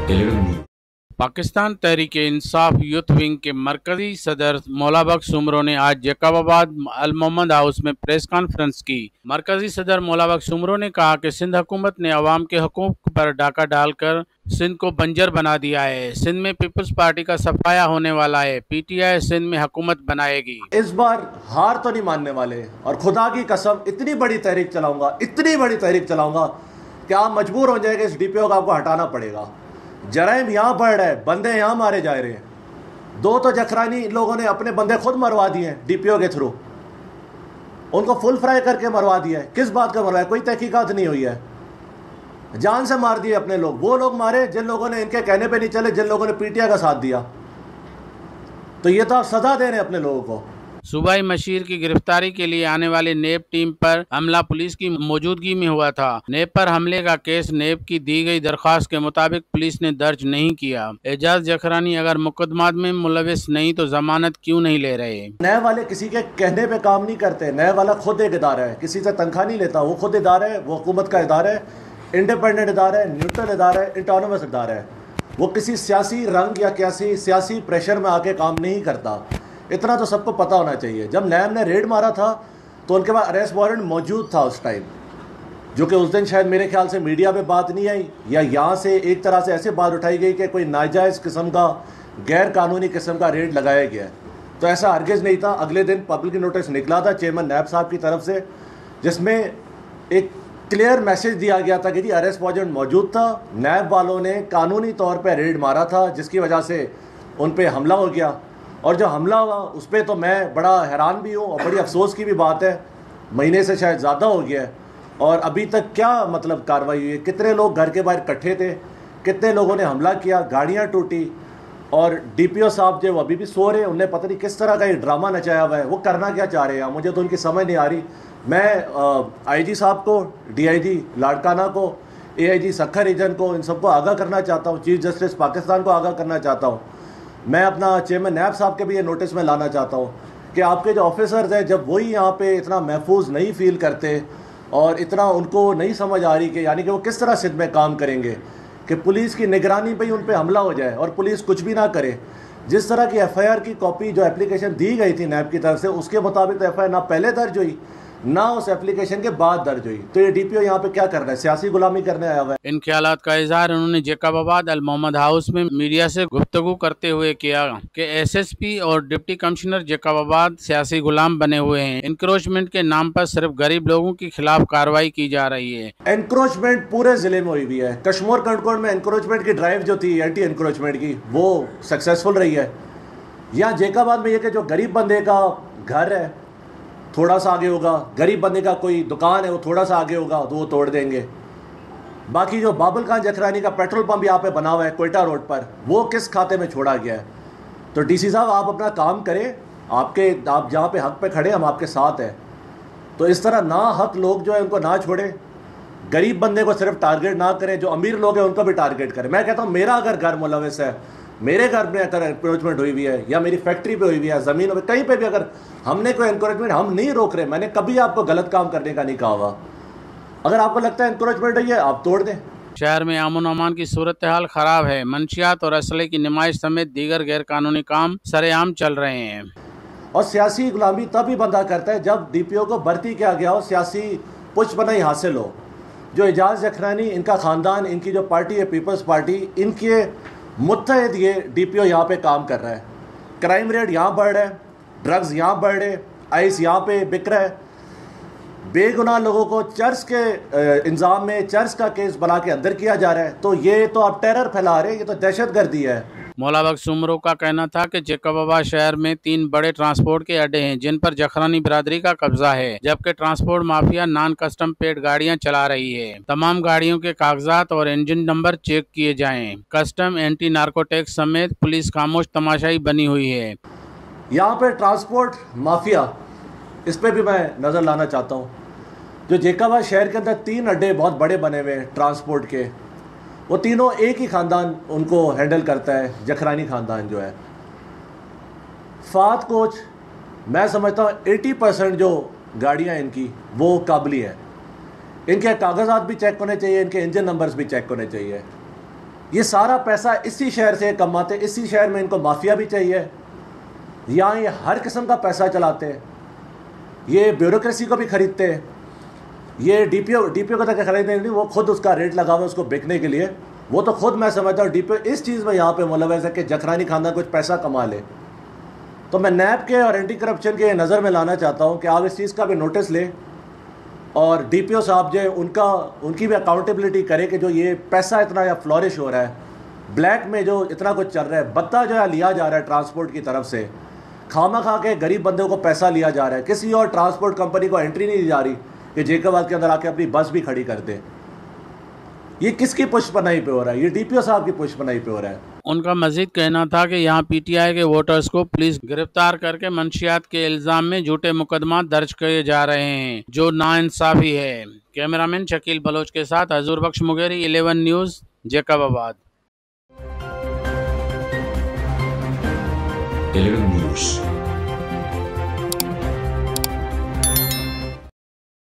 Pakistan Tehreek-e-Insaf youth wing के मरकजी सदर मौला बख्श उमरों ने आज जैकबाबाद अल मोहम्मद हाउस में प्रेस कॉन्फ्रेंस की। मरकजी सदर मौला बख्श उमरों ने कहा कि सिंध हुकूमत ने अवाम के हकूक पर डाका डालकर सिंध को बंजर बना दिया है। सिंध में पीपल्स पार्टी का सफाया होने वाला है। पीटीआई सिंध में हुकूमत बनाएगी। इस बार हार तो नहीं मानने वाले और खुदा की कसम इतनी बड़ी तहरीक चलाऊंगा कि आप मजबूर हो जाएंगे। इस डीपीओ को आपको हटाना पड़ेगा। जराइम यहाँ बढ़ रहा है, बंदे यहाँ मारे जा रहे हैं। 2 तो जखरानी लोगों ने अपने बंदे खुद मरवा दिए हैं डीपीओ के थ्रू, उनको फुल फ्राई करके मरवा दिया है। किस बात का मरवाया? कोई तहकीकात नहीं हुई है। जान से मार दिए अपने लोग। वो लोग मारे जिन लोगों ने इनके कहने पे नहीं चले, जिन लोगों ने पीटीआई का साथ दिया। तो ये तो आप सजा दे रहे हैं अपने लोगों को। सूबाई मशीर की गिरफ्तारी के लिए आने वाली नेब टीम पर हमला पुलिस की मौजूदगी में हुआ था। नेब पर हमले का केस नेब की दी गई दरख्वास्त के मुताबिक पुलिस ने दर्ज नहीं किया। एजाज जखरानी अगर मुकदमात में मुलविस नहीं तो जमानत क्यों नहीं ले रहे? नए वाले किसी के कहने पे काम नहीं करते। नए वाला खुद एक इदारा है, किसी से तनख्वाह नहीं लेता। वो खुद इदारा है, वो हुकूमत का इदारा है, इंडिपेंडेंट इदारा है, न्यूट्रल इदारा है, ऑटोनोमस इदारा है। वो किसी सियासी रंग या किसी सियासी प्रेशर में आके काम नहीं करता। इतना तो सबको पता होना चाहिए। जब नैब ने रेड मारा था तो उनके पास अरेस्ट वारंट मौजूद था उस टाइम, जो कि उस दिन शायद मेरे ख्याल से मीडिया पे बात नहीं आई या यहाँ से एक तरह से ऐसे बात उठाई गई कि कोई नाजायज़ किस्म का, गैर कानूनी किस्म का रेड लगाया गया। तो ऐसा हरगिज़ नहीं था। अगले दिन पब्लिक नोटिस निकला था चेयरमैन नैब साहब की तरफ से, जिसमें एक क्लियर मैसेज दिया गया था कि जी अरेस्ट वारंट मौजूद था, नैब वालों ने कानूनी तौर पर रेड मारा था, जिसकी वजह से उन पर हमला हो गया। और जो हमला हुआ उस पर तो मैं बड़ा हैरान भी हूँ और बड़ी अफसोस की भी बात है। महीने से शायद ज़्यादा हो गया है और अभी तक क्या मतलब कार्रवाई हुई है? कितने लोग घर के बाहर इकट्ठे थे, कितने लोगों ने हमला किया, गाड़ियाँ टूटी। और डीपीओ साहब जो वो अभी भी सो रहे हैं, उन्हें पता नहीं किस तरह का ये ड्रामा नचाया हुआ है। वो करना क्या चाह रहे हैं? मुझे तो उनकी समझ नहीं आ रही। मैं आईजी साहब को, डीआईजी लाड़काना को, एआईजी सक्खर रीजन को, इन सबको आगाह करना चाहता हूँ। चीफ जस्टिस पाकिस्तान को आगाह करना चाहता हूँ। मैं अपना चेयरमैन नैब साहब के भी ये नोटिस में लाना चाहता हूँ कि आपके जो ऑफिसर्स हैं, जब वही यहाँ पे इतना महफूज नहीं फील करते और इतना उनको नहीं समझ आ रही कि यानी कि वो किस तरह सिंध में काम करेंगे कि पुलिस की निगरानी पे ही उन पे हमला हो जाए और पुलिस कुछ भी ना करे। जिस तरह की एफआईआर की कॉपी जो एप्लीकेशन दी गई थी नैब की तरफ से, उसके मुताबिक तो एफआईआर ना पहले दर्ज हुई ना उस एप्लीकेशन के बाद दर्ज हुई। तो ये डीपीओ यहाँ पे क्या कर रहा है? सियासी गुलामी करने आया हुआ है। इन ख्यालात का इजहार उन्होंने जैकबाबाद अल मोहम्मद हाउस में मीडिया से गुफ्तगू करते हुए किया कि एसएसपी और डिप्टी कमिश्नर जैकबाबाद सियासी गुलाम बने हुए हैं। इंक्रोचमेंट के नाम पर सिर्फ गरीब लोगों के खिलाफ कार्रवाई की जा रही है। एनक्रोचमेंट पूरे जिले में हुई हुई है। कश्मीर कंटकोट में एनक्रोचमेंट की ड्राइव जो थी, एंटी एनक्रोचमेंट की, वो सक्सेसफुल रही है। यहाँ जैकबाबाद में ये कि जो गरीब बंदे का घर है थोड़ा सा आगे होगा, गरीब बंदे का कोई दुकान है वो थोड़ा सा आगे होगा तो वो तोड़ देंगे। बाकी जो बाबुल खान जखरानी का पेट्रोल पंप यहाँ पे बना हुआ है कोयटा रोड पर, वो किस खाते में छोड़ा गया है? तो डीसी साहब आप अपना काम करें। आप जहाँ पे हक पे खड़े, हम आपके साथ हैं। तो इस तरह ना हक लोग जो है उनको ना छोड़े, गरीब बंदे को सिर्फ टारगेट ना करें, जो अमीर लोग हैं उनको भी टारगेट करें। मैं कहता हूँ मेरा अगर घर मुलविस है, मेरे घर में अगर एनक्रोचमेंट हुई हुई है या मेरी फैक्ट्री पे हुई हुई है, ज़मीनों पे कहीं पे भी अगर हमने कोई एनक्रोचमेंट, हम नहीं रोक रहे। मैंने कभी आपको गलत काम करने का नहीं कहा हुआ। अगर आपको लगता है एनक्रोचमेंट हुई है, आप तोड़ दें। शहर में अमन अमान की सूरत हाल खराब है। मंशियात और असले की नुमाइश समेत दीगर गैर कानूनी काम सरेआम चल रहे हैं। और सियासी गुलामी तभी बंदा करता है जब डीपीओ को भर्ती किया गया हो, सियासी पुष्पनाई हासिल हो। जो एजाज जखरानी, इनका ख़ानदान, इनकी जो पार्टी है पीपल्स पार्टी, इनके मुत्तहद ये डीपीओ यहाँ पे काम कर रहा है। क्राइम रेट यहाँ बढ़ रहा है, ड्रग्स यहाँ बढ़ रहे, आइस यहाँ पे बिक रहा है। बेगुनाह लोगों को चर्च के इंजाम में चर्च का केस बना के अंदर किया जा रहा है। तो ये तो आप टेरर फैला रहे हैं, ये तो दहशत गर्दी है। मौला बख्श उमरों का कहना था कि जैकबाबाद शहर में 3 बड़े ट्रांसपोर्ट के अड्डे हैं जिन पर जखरानी बिरादरी का कब्जा है, जबकि transport mafia non custom paid गाड़ियां चला रही है। तमाम गाड़ियों के कागजात और इंजन नंबर चेक किए जाएं। कस्टम, एंटी नार्कोटिक्स समेत पुलिस खामोश तमाशाई बनी हुई है। यहाँ पे ट्रांसपोर्ट माफिया, इस पर भी मैं नज़र लाना चाहता हूँ। जो जैकबाबाद शहर के अंदर 3 अड्डे बहुत बड़े बने हुए हैं ट्रांसपोर्ट के, वो तीनों एक ही ख़ानदान उनको हैंडल करता है, जखरानी ख़ानदान जो है। फात कोच, मैं समझता हूँ 80% जो गाड़ियाँ इनकी वो काबली हैं। इनके कागजात भी चेक होने चाहिए, इनके इंजन नंबर्स भी चेक होने चाहिए। ये सारा पैसा इसी शहर से कमाते, इसी शहर में इनको माफिया भी चाहिए, यहाँ ये हर किस्म का पैसा चलाते हैं, ये ब्यूरोक्रेसी को भी खरीदते हैं। ये डीपीओ को तक खरीदने नहीं, वो खुद उसका रेट लगा हुआ है उसको बिकने के लिए। वो तो खुद मैं समझता हूँ डीपीओ इस चीज़ में यहाँ पे मुलव्वस है कि जखरानी खानदान कुछ पैसा कमा ले। तो मैं नैब के और एंटी करप्शन के नज़र में लाना चाहता हूँ कि आप इस चीज़ का भी नोटिस लें और डीपीओ साहब जो उनकी भी अकाउंटेबिलिटी करें कि जो ये पैसा इतना या फ्लॉरिश हो रहा है, ब्लैक में जो इतना कुछ चल रहा है, भत्ता जो है लिया जा रहा है ट्रांसपोर्ट की तरफ से, खामा खा के गरीब बंदों को पैसा लिया जा रहा है, किसी और ट्रांसपोर्ट कंपनी को एंट्री नहीं दी जा रही कि जेकाबाद के अंदर आके अपनी बस भी खड़ी कर दे। ये किसकी पुष्पनाई पे हो रहा है? ये डीपीओ साहब की पुष्पनाई पे हो रहा है। उनका मजीद कहना था कि यहाँ पीटीआई के वोटर्स को पुलिस गिरफ्तार करके मंशियात के इल्जाम में झूठे मुकदमा दर्ज किए जा रहे हैं, जो नाइंसाफी है। कैमरामैन शकील बलोच के साथ हजूर बख्श मुगेरी, 11 न्यूज़, जेकबाबाद। 11 News।